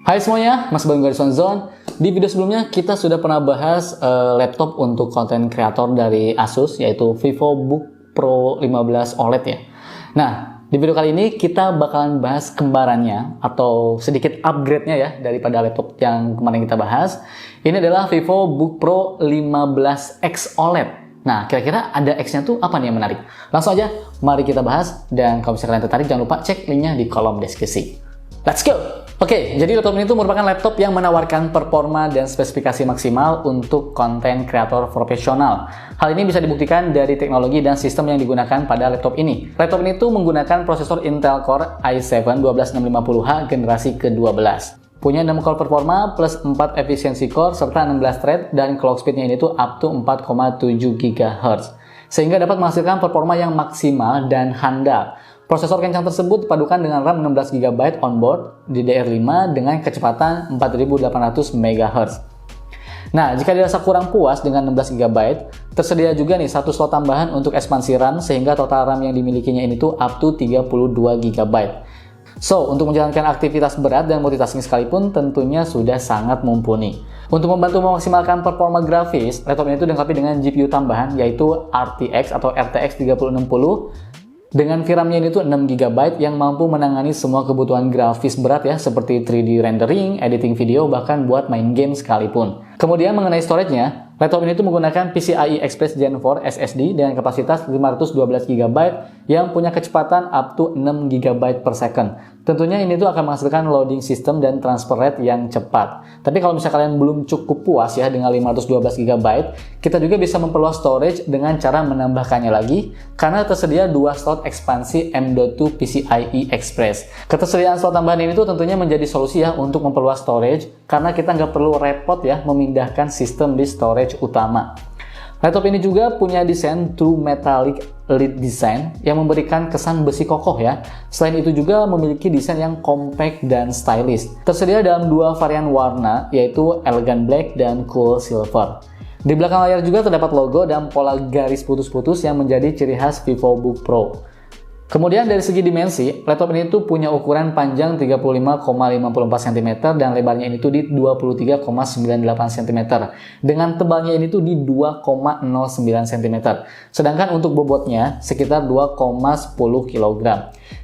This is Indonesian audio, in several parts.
Hai semuanya, Mas Bang dari Zone. Di video sebelumnya kita sudah pernah bahas laptop untuk konten kreator dari Asus, yaitu VivoBook Pro 15 OLED ya. Nah, di video kali ini kita bakalan bahas kembarannya atau sedikit upgrade-nya ya daripada laptop yang kemarin kita bahas. Ini adalah VivoBook Pro 15X OLED. Nah, kira-kira ada X-nya tuh apa nih yang menarik? Langsung aja, mari kita bahas. Dan kalau misalnya kalian tertarik, jangan lupa cek linknya di kolom deskripsi. Let's go! Oke, jadi laptop ini tuh merupakan laptop yang menawarkan performa dan spesifikasi maksimal untuk konten kreator profesional. Hal ini bisa dibuktikan dari teknologi dan sistem yang digunakan pada laptop ini. Laptop ini tuh menggunakan prosesor Intel Core i7-12650H generasi ke-12. Punya 6 core performa plus 4 efisiensi core serta 16 thread, dan clock speednya ini tuh up to 4,7 GHz. Sehingga dapat menghasilkan performa yang maksimal dan handal. Prosesor kencang tersebut dipadukan dengan RAM 16 GB onboard DDR5 dengan kecepatan 4800 MHz. Nah, jika dirasa kurang puas dengan 16 GB, tersedia juga nih satu slot tambahan untuk ekspansi RAM sehingga total RAM yang dimilikinya ini tuh up to 32 GB. So, untuk menjalankan aktivitas berat dan multitasking sekalipun tentunya sudah sangat mumpuni. Untuk membantu memaksimalkan performa grafis, laptop ini tuh dilengkapi dengan GPU tambahan yaitu RTX atau RTX 3060 dengan VRAM-nya ini tuh 6 GB yang mampu menangani semua kebutuhan grafis berat ya, seperti 3D rendering, editing video, bahkan buat main game sekalipun. Kemudian mengenai storage-nya, laptop ini tuh menggunakan PCIe Express Gen 4 SSD dengan kapasitas 512 GB yang punya kecepatan up to 6 GB per second. Tentunya ini tuh akan menghasilkan loading system dan transfer rate yang cepat. Tapi kalau misalnya kalian belum cukup puas ya dengan 512 GB, kita juga bisa memperluas storage dengan cara menambahkannya lagi karena tersedia 2 slot ekspansi M.2 PCIe Express. Ketersediaan slot tambahan ini tuh tentunya menjadi solusi ya untuk memperluas storage karena kita nggak perlu repot ya memindahkan sistem di storage utama. Laptop ini juga punya desain true metallic lead design yang memberikan kesan besi kokoh ya. Selain itu juga memiliki desain yang compact dan stylish. Tersedia dalam 2 varian warna yaitu elegant black dan cool silver. Di belakang layar juga terdapat logo dan pola garis putus-putus yang menjadi ciri khas VivoBook Pro. Kemudian dari segi dimensi, laptop ini tuh punya ukuran panjang 35,54 cm dan lebarnya ini tuh di 23,98 cm. Dengan tebalnya ini tuh di 2,09 cm. Sedangkan untuk bobotnya sekitar 2,10 kg.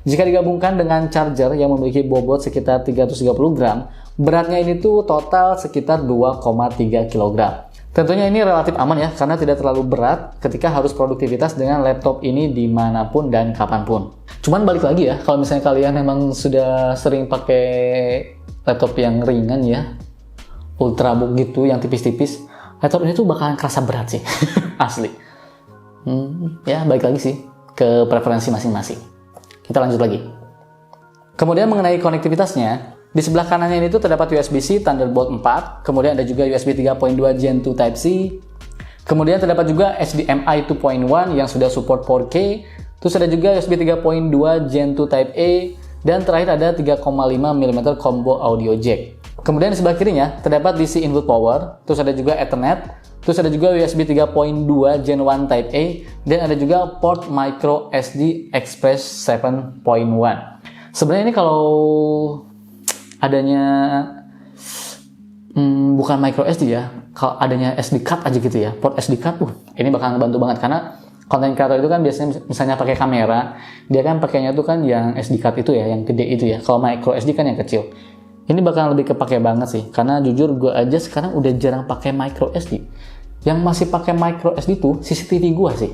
Jika digabungkan dengan charger yang memiliki bobot sekitar 330 gram, beratnya ini tuh total sekitar 2,3 kg. Tentunya ini relatif aman ya, karena tidak terlalu berat ketika harus produktivitas dengan laptop ini dimanapun dan kapanpun. Cuman balik lagi ya, kalau misalnya kalian memang sudah sering pakai laptop yang ringan ya, ultrabook gitu, yang tipis-tipis, laptop ini tuh bakalan kerasa berat sih, asli. Ya balik lagi sih ke preferensi masing-masing. Kita lanjut lagi. Kemudian mengenai konektivitasnya, di sebelah kanannya ini tuh terdapat USB-C Thunderbolt 4, kemudian ada juga USB 3.2 Gen 2 Type-C, kemudian terdapat juga HDMI 2.1 yang sudah support 4K, terus ada juga USB 3.2 Gen 2 Type-A, dan terakhir ada 3,5 mm combo audio jack. Kemudian di sebelah kirinya terdapat DC input power, terus ada juga Ethernet, terus ada juga USB 3.2 Gen 1 Type-A, dan ada juga port micro SD Express 7.1. Sebenarnya ini kalau adanya bukan micro SD ya, kalau adanya SD card aja gitu ya, port SD card, ini bakal ngebantu banget karena konten kreator itu kan biasanya misalnya pakai kamera, dia kan pakainya tuh kan yang SD card itu ya, yang gede itu ya. Kalau micro SD kan yang kecil. Ini bakal lebih kepake banget sih, karena jujur gue aja sekarang udah jarang pakai micro SD. Yang masih pakai micro SD tuh CCTV gue sih.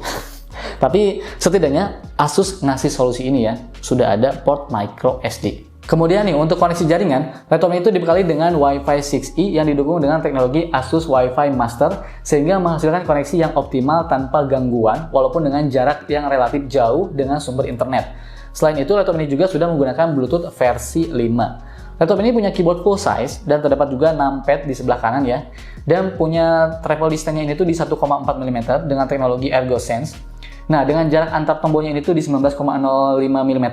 Tapi setidaknya Asus ngasih solusi ini ya, sudah ada port micro SD. Kemudian nih, untuk koneksi jaringan, laptop ini itu dibekali dengan Wi-Fi 6E yang didukung dengan teknologi Asus Wi-Fi Master sehingga menghasilkan koneksi yang optimal tanpa gangguan walaupun dengan jarak yang relatif jauh dengan sumber internet. Selain itu, laptop ini juga sudah menggunakan Bluetooth versi 5. Laptop ini punya keyboard full size dan terdapat juga numpad di sebelah kanan ya, dan punya travel distance-nya ini tuh di 1,4 mm dengan teknologi ErgoSense. Nah, dengan jarak antar tombolnya ini tuh di 19,05 mm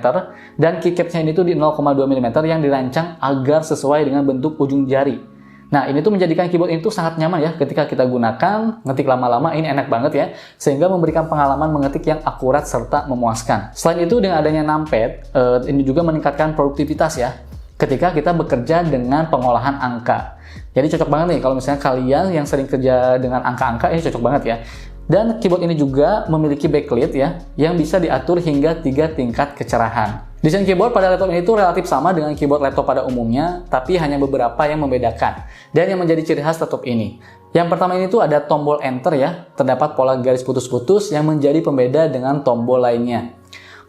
dan keycapnya ini tuh di 0,2 mm yang dirancang agar sesuai dengan bentuk ujung jari. Nah, ini tuh menjadikan keyboard ini tuh sangat nyaman ya ketika kita gunakan, ngetik lama-lama ini enak banget ya, sehingga memberikan pengalaman mengetik yang akurat serta memuaskan. Selain itu, dengan adanya numpad, ini juga meningkatkan produktivitas ya. ketika kita bekerja dengan pengolahan angka. Jadi cocok banget nih kalau misalnya kalian yang sering kerja dengan angka-angka, ini cocok banget ya. Dan keyboard ini juga memiliki backlit ya, yang bisa diatur hingga 3 tingkat kecerahan. Desain keyboard pada laptop ini tuh relatif sama dengan keyboard laptop pada umumnya, tapi hanya beberapa yang membedakan dan yang menjadi ciri khas laptop ini. Yang pertama ini tuh ada tombol enter ya, terdapat pola garis putus-putus yang menjadi pembeda dengan tombol lainnya.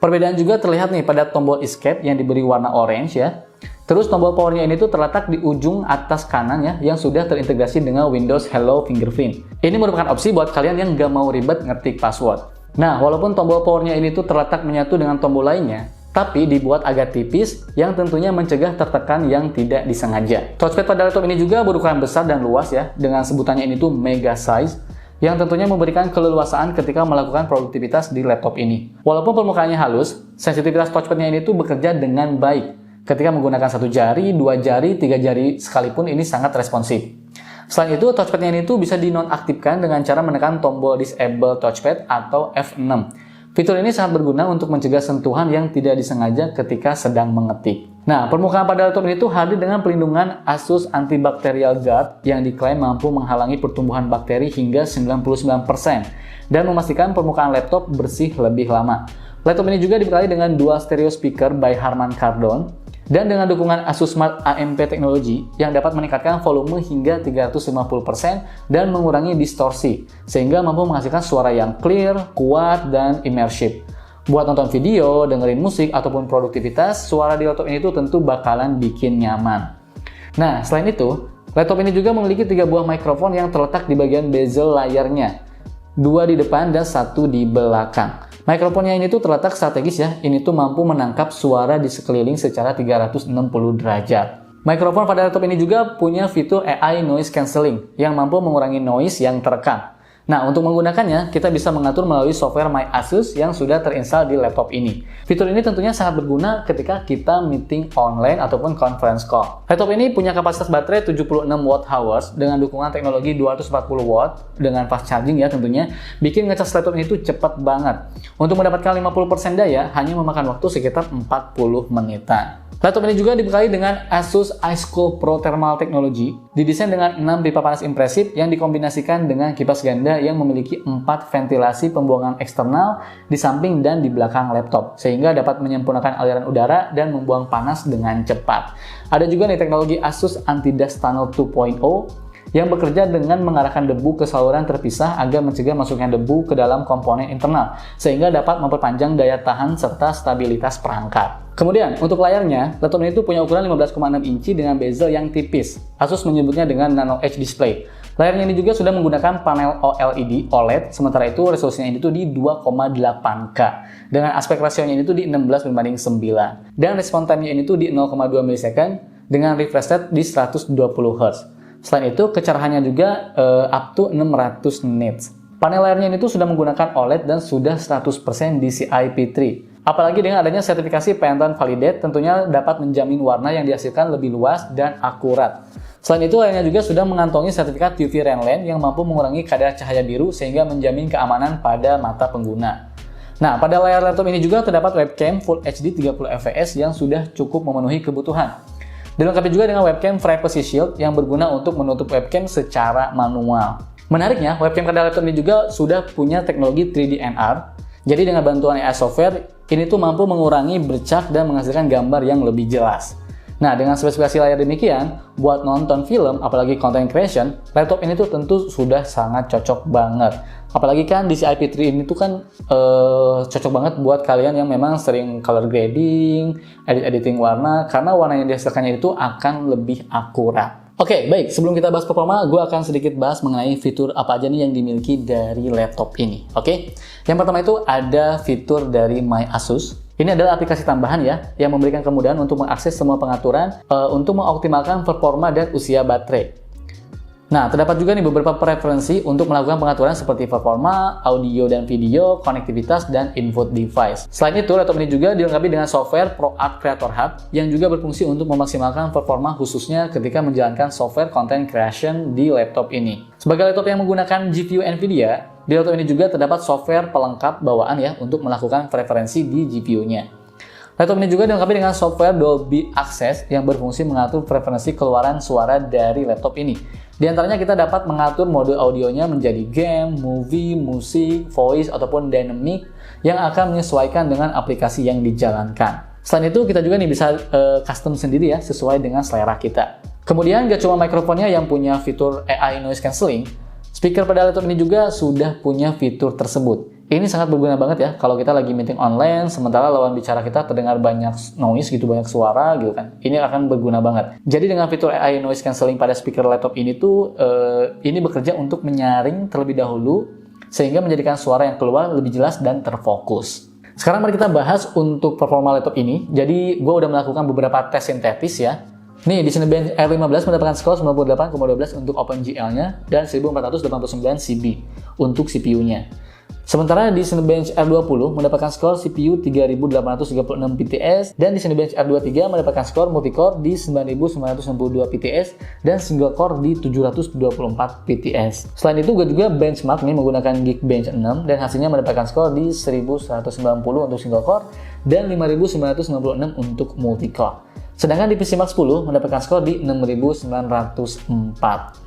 Perbedaan juga terlihat nih pada tombol escape yang diberi warna orange ya. Terus tombol powernya ini tuh terletak di ujung atas kanan ya, yang sudah terintegrasi dengan Windows Hello Fingerprint. Ini merupakan opsi buat kalian yang gak mau ribet ngetik password. Nah, walaupun tombol powernya ini tuh terletak menyatu dengan tombol lainnya, tapi dibuat agak tipis yang tentunya mencegah tertekan yang tidak disengaja. Touchpad pada laptop ini juga berukuran besar dan luas ya, dengan sebutannya ini tuh mega size, yang tentunya memberikan keleluasaan ketika melakukan produktivitas di laptop ini. Walaupun permukaannya halus, sensitivitas touchpadnya ini tuh bekerja dengan baik. Ketika menggunakan 1 jari, 2 jari, 3 jari sekalipun ini sangat responsif. Selain itu, touchpadnya ini tuh bisa dinonaktifkan dengan cara menekan tombol disable touchpad atau F6. Fitur ini sangat berguna untuk mencegah sentuhan yang tidak disengaja ketika sedang mengetik. Nah, permukaan pada laptop ini tuh hadir dengan pelindungan Asus Antibacterial Guard yang diklaim mampu menghalangi pertumbuhan bakteri hingga 99% dan memastikan permukaan laptop bersih lebih lama. Laptop ini juga dibekali dengan dual stereo speaker by Harman Kardon dan dengan dukungan Asus Smart AMP Technology yang dapat meningkatkan volume hingga 350% dan mengurangi distorsi, sehingga mampu menghasilkan suara yang clear, kuat, dan immersive. Buat nonton video, dengerin musik, ataupun produktivitas, suara di laptop ini tuh tentu bakalan bikin nyaman. Nah, selain itu, laptop ini juga memiliki 3 buah mikrofon yang terletak di bagian bezel layarnya, 2 di depan dan 1 di belakang. Mikrofonnya ini tuh terletak strategis ya, ini tuh mampu menangkap suara di sekeliling secara 360 derajat. Mikrofon pada laptop ini juga punya fitur AI Noise Cancelling yang mampu mengurangi noise yang terekam. Nah, untuk menggunakannya, kita bisa mengatur melalui software My Asus yang sudah terinstal di laptop ini. Fitur ini tentunya sangat berguna ketika kita meeting online ataupun conference call. Laptop ini punya kapasitas baterai 76 Wh dengan dukungan teknologi 240 Watt dengan fast charging ya tentunya, bikin ngecas laptop ini tuh cepat banget. Untuk mendapatkan 50% daya, hanya memakan waktu sekitar 40 menitan. Laptop ini juga dibekali dengan Asus iScope Pro Thermal Technology, didesain dengan 6 pipa panas impresif yang dikombinasikan dengan kipas ganda yang memiliki 4 ventilasi pembuangan eksternal di samping dan di belakang laptop, sehingga dapat menyempurnakan aliran udara dan membuang panas dengan cepat. Ada juga nih teknologi Asus Anti-Dust Tunnel 2.0 yang bekerja dengan mengarahkan debu ke saluran terpisah agar mencegah masuknya debu ke dalam komponen internal, sehingga dapat memperpanjang daya tahan serta stabilitas perangkat. Kemudian, untuk layarnya, laptop ini tuh punya ukuran 15,6 inci dengan bezel yang tipis. Asus menyebutnya dengan Nano Edge Display. Layarnya ini juga sudah menggunakan panel OLED, sementara itu resolusinya ini tuh di 2,8K. Dengan aspek rasionya ini tuh di 16:9. Dan respon time-nya ini tuh di 0,2 ms dengan refresh rate di 120 Hz. Selain itu, kecerahannya juga up to 600 nits. Panel layarnya ini tuh sudah menggunakan OLED dan sudah 100% DCI P3. Apalagi dengan adanya sertifikasi Pantone Validate, tentunya dapat menjamin warna yang dihasilkan lebih luas dan akurat. Selain itu, layarnya juga sudah mengantongi sertifikat UV Rainland yang mampu mengurangi kadar cahaya biru sehingga menjamin keamanan pada mata pengguna. Nah, pada layar laptop ini juga terdapat webcam Full HD 30 fps yang sudah cukup memenuhi kebutuhan. Dilengkapi juga dengan webcam Privacy Shield yang berguna untuk menutup webcam secara manual. Menariknya, webcam pada laptop ini juga sudah punya teknologi 3D NR. Jadi dengan bantuan AI software, ini tuh mampu mengurangi bercak dan menghasilkan gambar yang lebih jelas. Nah, dengan spesifikasi layar demikian, buat nonton film, apalagi content creation, laptop ini tuh tentu sudah sangat cocok banget. Apalagi kan DCI P3 ini tuh kan cocok banget buat kalian yang memang sering color grading, editing warna, karena warna yang dihasilkannya itu akan lebih akurat. Oke, baik. Sebelum kita bahas performa, gue akan sedikit bahas mengenai fitur apa aja nih yang dimiliki dari laptop ini. Oke, yang pertama itu ada fitur dari My Asus. Ini adalah aplikasi tambahan ya, yang memberikan kemudahan untuk mengakses semua pengaturan untuk mengoptimalkan performa dan usia baterai. Nah, terdapat juga nih beberapa preferensi untuk melakukan pengaturan seperti performa, audio dan video, konektivitas, dan input device. Selain itu, laptop ini juga dilengkapi dengan software ProArt Creator Hub yang juga berfungsi untuk memaksimalkan performa khususnya ketika menjalankan software content creation di laptop ini. Sebagai laptop yang menggunakan GPU NVIDIA, di laptop ini juga terdapat software pelengkap bawaan ya untuk melakukan preferensi di GPU-nya. Laptop ini juga dilengkapi dengan software Dolby Access yang berfungsi mengatur frekuensi keluaran suara dari laptop ini. Di antaranya kita dapat mengatur mode audionya menjadi game, movie, musik, voice, ataupun dynamic yang akan menyesuaikan dengan aplikasi yang dijalankan. Selain itu, kita juga nih bisa custom sendiri ya, sesuai dengan selera kita. Kemudian, gak cuma mikrofonnya yang punya fitur AI Noise Cancelling, speaker pada laptop ini juga sudah punya fitur tersebut. Ini sangat berguna banget ya kalau kita lagi meeting online, sementara lawan bicara kita terdengar banyak noise gitu, banyak suara gitu kan. Ini akan berguna banget. Jadi dengan fitur AI Noise Cancelling pada speaker laptop ini tuh, ini bekerja untuk menyaring terlebih dahulu, sehingga menjadikan suara yang keluar lebih jelas dan terfokus. Sekarang mari kita bahas untuk performa laptop ini. Jadi gue udah melakukan beberapa tes sintetis ya. Nih di Cinebench R15 mendapatkan skor 98,12 untuk OpenGL-nya dan 1489 CB untuk CPU-nya. Sementara di Cinebench R20 mendapatkan skor CPU 3836 PTS dan di Cinebench R23 mendapatkan skor multicore di 9962 PTS dan single core di 724 PTS. Selain itu gue juga benchmark nih menggunakan Geekbench 6 dan hasilnya mendapatkan skor di 1190 untuk single core dan 5996 untuk multicore. Sedangkan di PCMark 10 mendapatkan skor di 6904.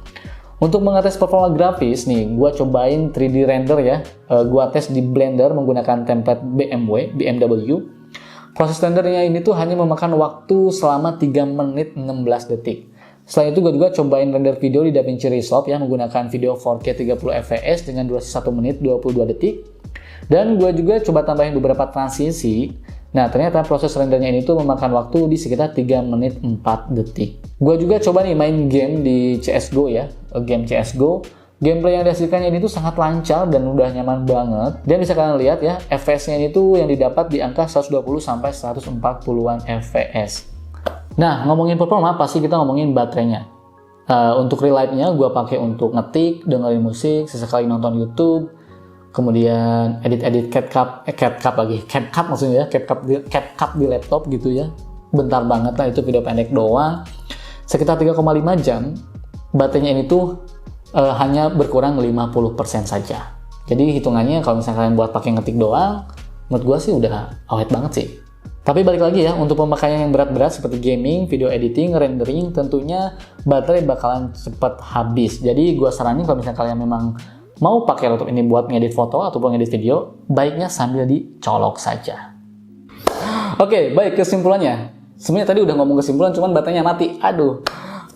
Untuk mengetes performa grafis nih, gua cobain 3D render ya. Gua tes di Blender menggunakan template BMW. Proses rendernya ini tuh hanya memakan waktu selama 3 menit 16 detik. Selain itu, gue juga cobain render video di DaVinci Resolve ya, menggunakan video 4K 30 fps dengan durasi 1 menit 22 detik. Dan gue juga coba tambahin beberapa transisi. Nah, ternyata proses rendernya ini tuh memakan waktu di sekitar 3 menit 4 detik. Gue juga coba nih main game di CSGO ya, game CSGO. Gameplay yang dihasilkannya ini tuh sangat lancar dan udah nyaman banget. Dan bisa kalian lihat ya, FPS-nya ini tuh yang didapat di angka 120 sampai 140-an FPS. Nah, ngomongin performa, pasti kita ngomongin baterainya. Untuk relight-nya gue pakai untuk ngetik, dengerin musik, sesekali nonton YouTube, kemudian edit-edit CapCut maksudnya ya, CapCut di laptop gitu ya. Bentar banget lah, itu video pendek doang. Sekitar 3,5 jam, baterainya ini tuh hanya berkurang 50% saja. Jadi hitungannya kalau misalnya kalian buat pakai ngetik doang, menurut gue sih udah awet banget sih. Tapi balik lagi ya, untuk pemakaian yang berat-berat seperti gaming, video editing, rendering, tentunya baterai bakalan cepat habis. Jadi gue saranin kalau misalnya kalian memang mau pakai laptop ini buat ngedit foto ataupun ngedit video, baiknya sambil dicolok saja. Oke, baik, kesimpulannya. Sebenarnya tadi udah ngomong kesimpulan, cuman baterainya mati. Aduh.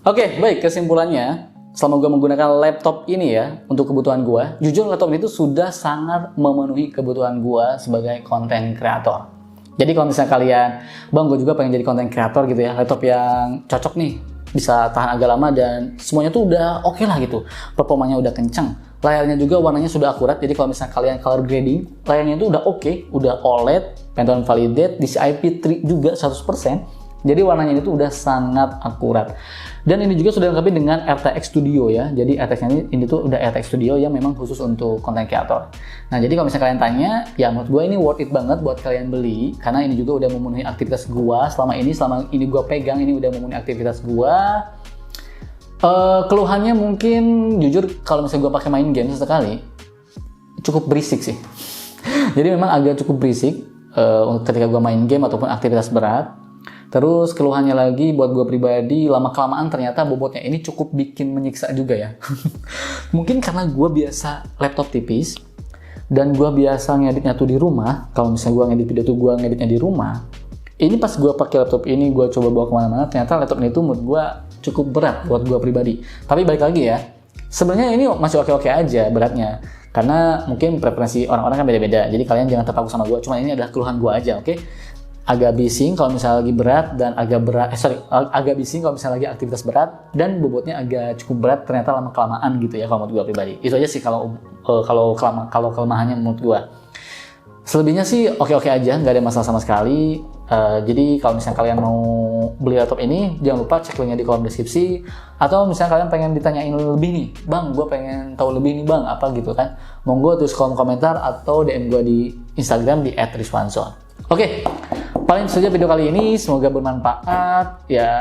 Oke, baik, kesimpulannya. Selama gue menggunakan laptop ini ya, untuk kebutuhan gue, jujur laptop ini tuh sudah sangat memenuhi kebutuhan gue sebagai content creator. Jadi kalau misalnya kalian, bang gue juga pengen jadi content creator gitu ya, laptop yang cocok nih, bisa tahan agak lama dan semuanya tuh udah oke lah gitu. Performanya udah kenceng, layarnya juga warnanya sudah akurat, jadi kalau misalnya kalian color grading, layarnya itu udah oke, udah OLED, Pantone Validate, DCI P3 juga 100%. Jadi warnanya itu udah sangat akurat. Dan ini juga sudah dilengkapi dengan RTX Studio ya. Jadi RTX ini tuh udah RTX Studio yang memang khusus untuk content creator. Nah, jadi kalau misalnya kalian tanya, ya menurut gue ini worth it banget buat kalian beli karena ini juga udah memenuhi aktivitas gua selama ini gua pegang, ini udah memenuhi aktivitas gua. Keluhannya mungkin jujur kalau misalnya gua pakai main game sesekali cukup berisik sih. Jadi memang agak cukup berisik ketika gua main game ataupun aktivitas berat. Terus keluhannya lagi buat gue pribadi, lama-kelamaan ternyata bobotnya ini cukup bikin menyiksa juga ya. Mungkin karena gue biasa laptop tipis, dan gue biasa ngeditnya tuh di rumah. Kalau misalnya gue ngedit video tuh gue ngeditnya di rumah. Ini pas gue pakai laptop ini, gue coba bawa kemana-mana, ternyata laptop ini tuh menurut gue cukup berat buat gue pribadi. Tapi balik lagi ya, sebenarnya ini masih oke-oke aja beratnya. Karena mungkin preferensi orang-orang kan beda-beda. Jadi kalian jangan terpaku sama gue, cuma ini adalah keluhan gue aja, oke? Agak bising kalau misalnya lagi berat dan agak bising kalau misalnya lagi aktivitas berat dan bobotnya agak cukup berat ternyata lama-kelamaan gitu ya kalau menurut gue pribadi. Itu aja sih kalau kelemahannya menurut gue. Selebihnya sih oke-oke aja, nggak ada masalah sama sekali. Jadi kalau misalnya kalian mau beli laptop ini, jangan lupa cek linknya di kolom deskripsi. Atau misalnya kalian pengen ditanyain lebih nih, bang, gue pengen tahu lebih nih bang, apa gitu kan. Monggo tulis kolom komentar atau DM gue di Instagram di @rizwanzon. Oke, paling itu saja video kali ini. Semoga bermanfaat. Ya,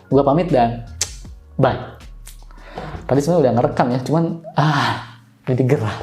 gue pamit dan bye. Tadi sebenarnya udah ngerekam ya, cuman jadi gerah.